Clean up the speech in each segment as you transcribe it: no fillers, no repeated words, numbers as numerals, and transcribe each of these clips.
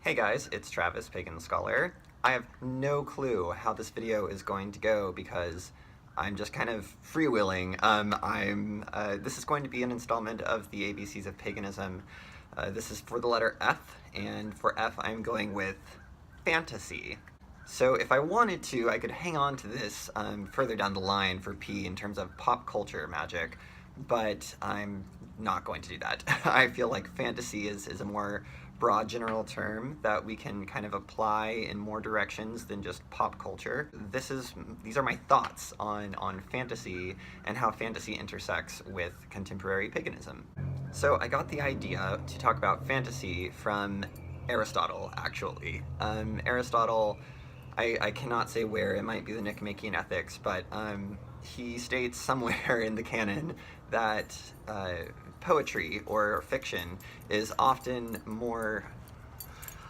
Hey guys, it's Travis, Pagan Scholar. I have no clue how this video is going to go because I'm just kind of freewheeling. This is going to be an installment of the ABCs of Paganism. This is for the letter F, and for F I'm going with fantasy. So if I wanted to, I could hang on to this further down the line for P in terms of pop culture magic, but I'm not going to do that. I feel like fantasy is a more broad general term that we can kind of apply in more directions than just pop culture. These are my thoughts on fantasy and how fantasy intersects with contemporary paganism. So I got the idea to talk about fantasy from Aristotle, actually. Aristotle, I cannot say where, it might be the Nicomachean Ethics, but he states somewhere in the canon that poetry or fiction is often more...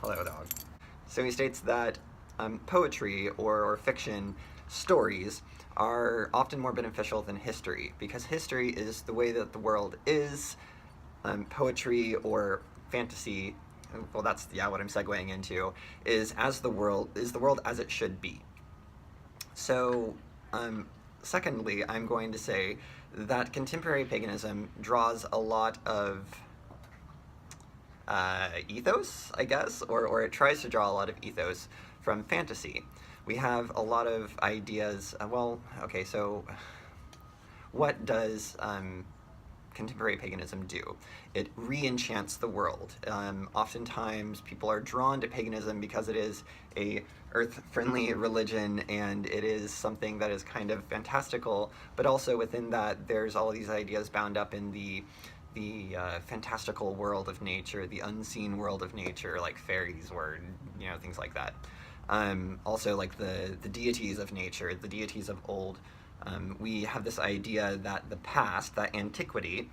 Hello, dog. So he states that poetry or fiction stories are often more beneficial than history, because history is the way that the world is. Poetry or fantasy, well, that's what I'm segueing into, is the world as it should be. So secondly, I'm going to say that contemporary paganism draws a lot of ethos, I guess, or it tries to draw a lot of ethos from fantasy. We have a lot of ideas, so what does contemporary paganism do? It re-enchants the world. Oftentimes people are drawn to paganism because it is a earth-friendly religion, and it is something that is kind of fantastical, but also within that there's all these ideas bound up in the fantastical world of nature, the unseen world of nature, like fairies or things like that. Also like the deities of nature, the deities of old. We have this idea that the past, that antiquity,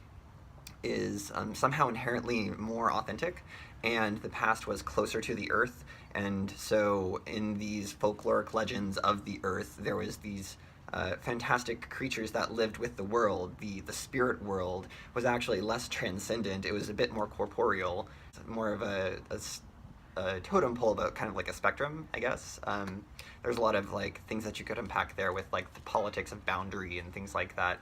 is somehow inherently more authentic, and the past was closer to the earth, and so in these folkloric legends of the earth, there was these fantastic creatures that lived with the world. The spirit world was actually less transcendent, it was a bit more corporeal, more of a totem pole, but kind of like a spectrum, I guess. There's a lot of things that you could unpack there with the politics of boundary and things like that.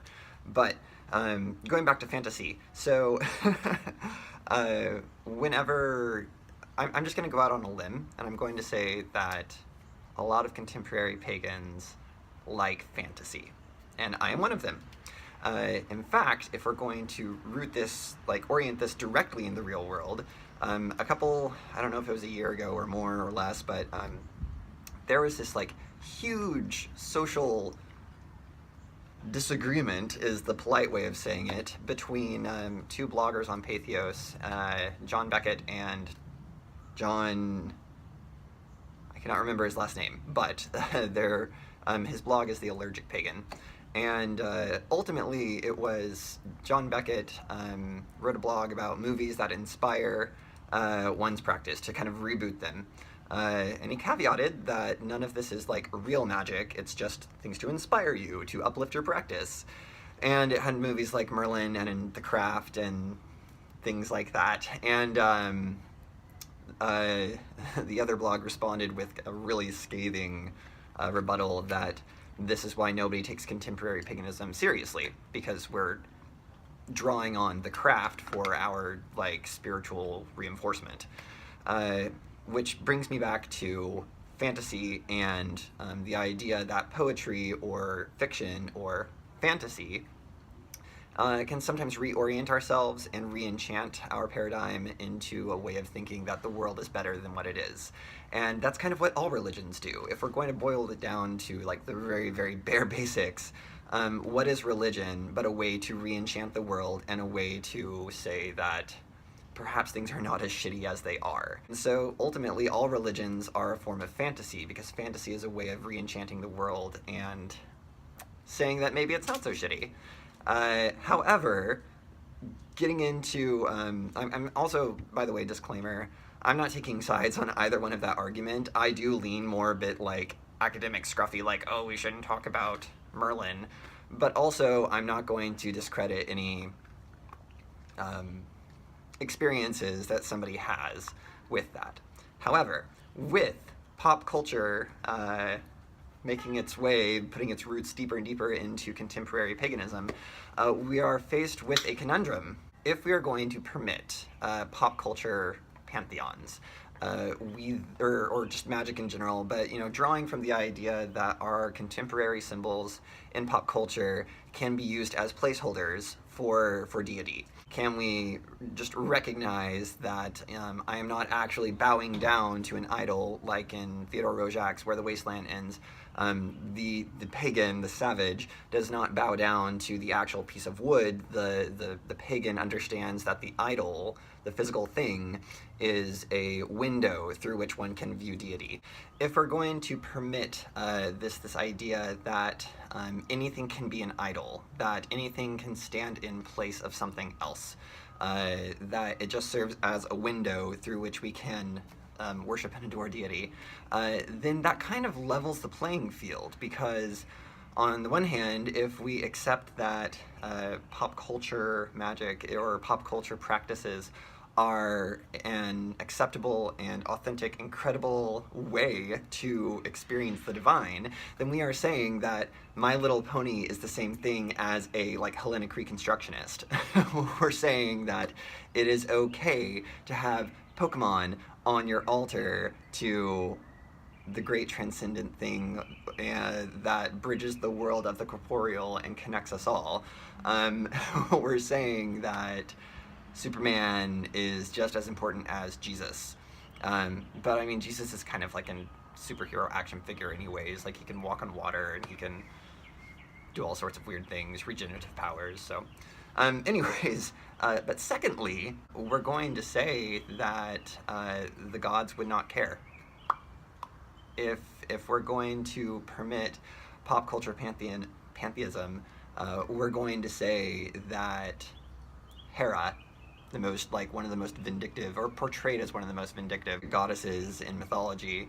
But going back to fantasy, so whenever I'm just going to go out on a limb, and I'm going to say that a lot of contemporary pagans like fantasy, and I am one of them. In fact, if we're going to root this, orient this directly in the real world, I don't know if it was a year ago or more or less, but there was this huge social disagreement, is the polite way of saying it, between two bloggers on Pathos, John Beckett and John... I cannot remember his last name, but his blog is The Allergic Pagan. And ultimately, it was John Beckett wrote a blog about movies that inspire one's practice, to kind of reboot them. And he caveated that none of this is real magic, it's just things to inspire you, to uplift your practice. And it had movies like Merlin and The Craft and things like that. And the other blog responded with a really scathing rebuttal that this is why nobody takes contemporary paganism seriously, because we're drawing on The Craft for our spiritual reinforcement. Which brings me back to fantasy and the idea that poetry or fiction or fantasy can sometimes reorient ourselves and re-enchant our paradigm into a way of thinking that the world is better than what it is. And that's kind of what all religions do. If we're going to boil it down to the very, very bare basics, what is religion but a way to re-enchant the world and a way to say that perhaps things are not as shitty as they are. And so ultimately all religions are a form of fantasy, because fantasy is a way of re-enchanting the world and saying that maybe it's not so shitty. However, getting into, I'm also, by the way, disclaimer, I'm not taking sides on either one of that argument. I do lean more a bit academic scruffy, oh, we shouldn't talk about Merlin, but also I'm not going to discredit any experiences that somebody has with that. However, with pop culture making its way, putting its roots deeper and deeper into contemporary paganism, we are faced with a conundrum. If we are going to permit pop culture pantheons, or just magic in general, but drawing from the idea that our contemporary symbols in pop culture can be used as placeholders for deity. Can we just recognize that I am not actually bowing down to an idol like in Theodore Rojak's Where the Wasteland Ends? The pagan, the savage, does not bow down to the actual piece of wood. The pagan understands that the idol, the physical thing, is a window through which one can view deity. If we're going to permit this idea that anything can be an idol, that anything can stand in place of something else, that it just serves as a window through which we can worship and adore deity, then that kind of levels the playing field, because on the one hand, if we accept that pop culture magic or pop culture practices are an acceptable and authentic, incredible way to experience the divine, then we are saying that My Little Pony is the same thing as a Hellenic Reconstructionist. We're saying that it is okay to have Pokemon on your altar to the great transcendent thing that bridges the world of the corporeal and connects us all. We're saying that Superman is just as important as Jesus. But I mean, Jesus is kind of like a superhero action figure anyways. He can walk on water and he can do all sorts of weird things, regenerative powers, so. Anyways, but secondly, we're going to say that the gods would not care. If we're going to permit pop culture pantheism, we're going to say that Hera, one of the most vindictive, or portrayed as one of the most vindictive goddesses in mythology,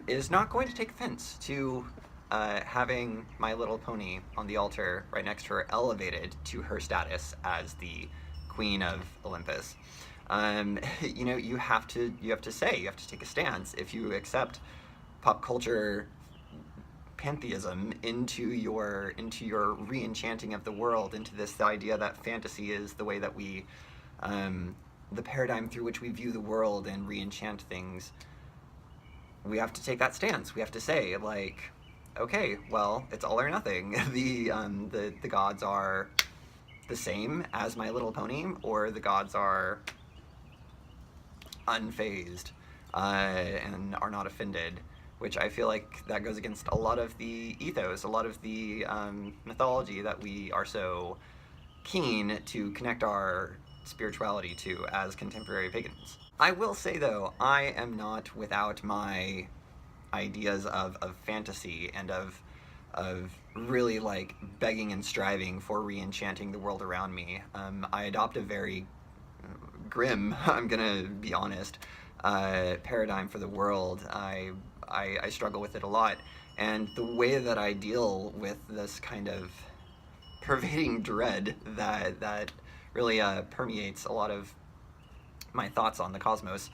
is not going to take offense to having My Little Pony on the altar right next to her, elevated to her status as the Queen of Olympus. You have to take a stance. If you accept pop culture pantheism into your re-enchanting of the world, into this idea that fantasy is the way that we, the paradigm through which we view the world and re-enchant things, we have to take that stance. We have to say, okay, well, it's all or nothing. The gods are the same as My Little Pony, or the gods are unfazed and are not offended, which I feel like that goes against a lot of the ethos, a lot of the mythology that we are so keen to connect our spirituality to as contemporary pagans. I will say, though, I am not without my ideas of fantasy and of really begging and striving for re-enchanting the world around me. I adopt a very grim, I'm gonna be honest, paradigm for the world. I struggle with it a lot, and the way that I deal with this kind of pervading dread that really permeates a lot of my thoughts on the cosmos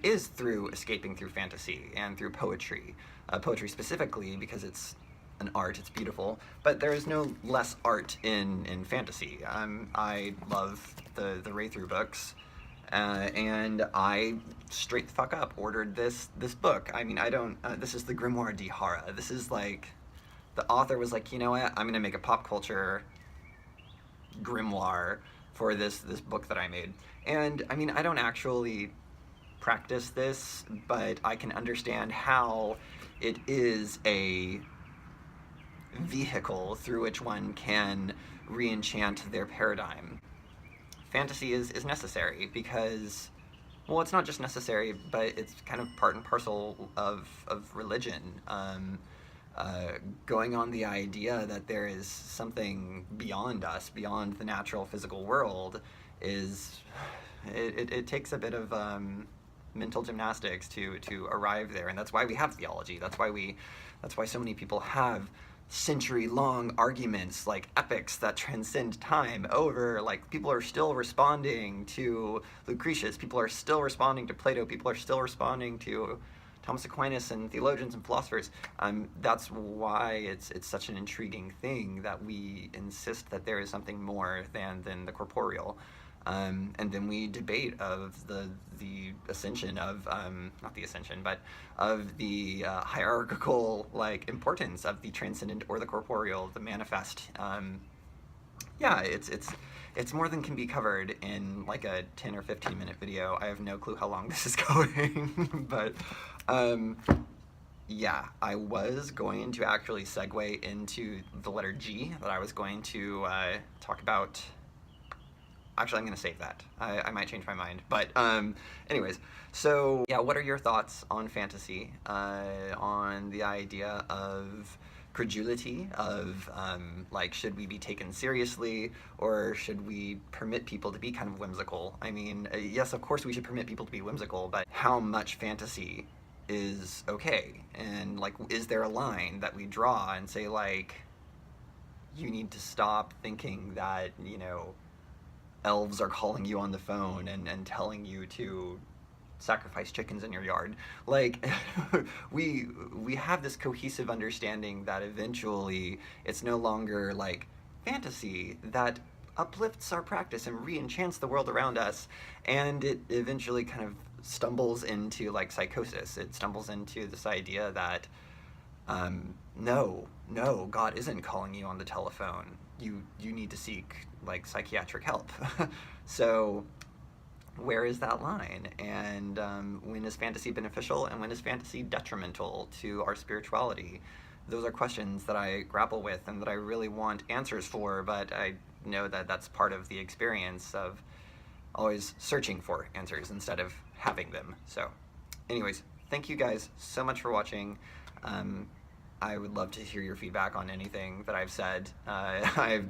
is through escaping through fantasy and through poetry. Poetry specifically because it's an art, it's beautiful, but there is no less art in fantasy. I love the Wraithrough books, and I straight the fuck up ordered this book. I mean, this is the Grimoire d'Ihara. This is the author was like, you know what, I'm gonna make a pop culture grimoire for this book that I made. And I mean, I don't actually practice this, but I can understand how it is a vehicle through which one can re-enchant their paradigm. Fantasy is necessary because, well, it's not just necessary, but it's kind of part and parcel of religion. Going on the idea that there is something beyond us, beyond the natural physical world, it takes a bit of mental gymnastics to arrive there, and that's why we have theology. That's why so many people have century-long arguments, like epics that transcend time over, like people are still responding to Lucretius, people are still responding to Plato, people are still responding to Thomas Aquinas and theologians and philosophers. That's why it's such an intriguing thing that we insist that there is something more than the corporeal. And then we debate of the ascension of, not the ascension, but of the hierarchical, like, importance of the transcendent or the corporeal, the manifest. Yeah, it's more than can be covered in like a 10 or 15 minute video. I have no clue how long this is going, but yeah, I was going to actually segue into the letter G that I was going to talk about. Actually, I'm going to save that. I might change my mind. But anyways, so yeah, what are your thoughts on fantasy, on the idea of credulity, of like, should we be taken seriously, or should we permit people to be kind of whimsical? I mean, yes, of course we should permit people to be whimsical, but how much fantasy is okay? And like, is there a line that we draw and say, like, you need to stop thinking that, you know, elves are calling you on the phone and telling you to sacrifice chickens in your yard? Like, we have this cohesive understanding that eventually it's no longer like fantasy that uplifts our practice and re-enchants the world around us, and it eventually kind of stumbles into like psychosis. It stumbles into this idea that no, God isn't calling you on the telephone. You need to seek like psychiatric help. So where is that line? And when is fantasy beneficial and when is fantasy detrimental to our spirituality? Those are questions that I grapple with and that I really want answers for, but I know that that's part of the experience of always searching for answers instead of having them. So anyways, thank you guys so much for watching. I would love to hear your feedback on anything that I've said. I've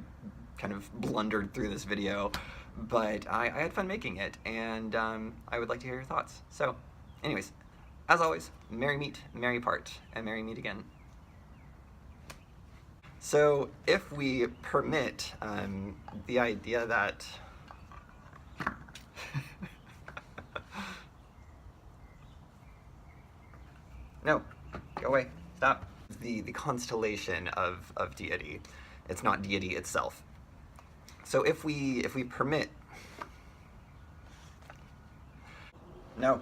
kind of blundered through this video, but I had fun making it, and I would like to hear your thoughts. So anyways, as always, merry meet, merry part, and merry meet again. So if we permit the idea that no, go away, stop. The constellation of deity. It's not deity itself. So if we permit, no.